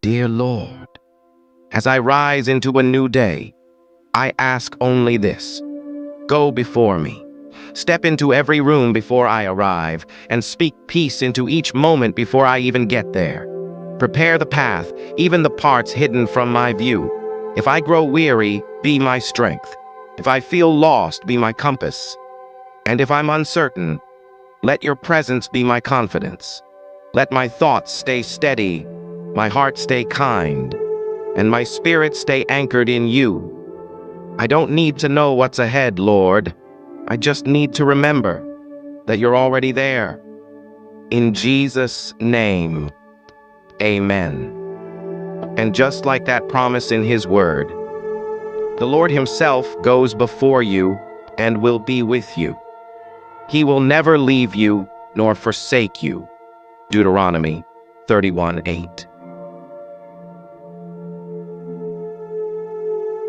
Dear Lord, as I rise into a new day, I ask only this. Go before me. Step into every room before I arrive, and speak peace into each moment before I even get there. Prepare the path, even the parts hidden from my view. If I grow weary, be my strength. If I feel lost, be my compass. And if I'm uncertain, let your presence be my confidence. Let my thoughts stay steady, my heart stay kind, and my spirit stay anchored in you. I don't need to know what's ahead, Lord. I just need to remember that you're already there. In Jesus' name, amen. And just like that promise in his word, the Lord himself goes before you and will be with you. He will never leave you nor forsake you. Deuteronomy 31:8.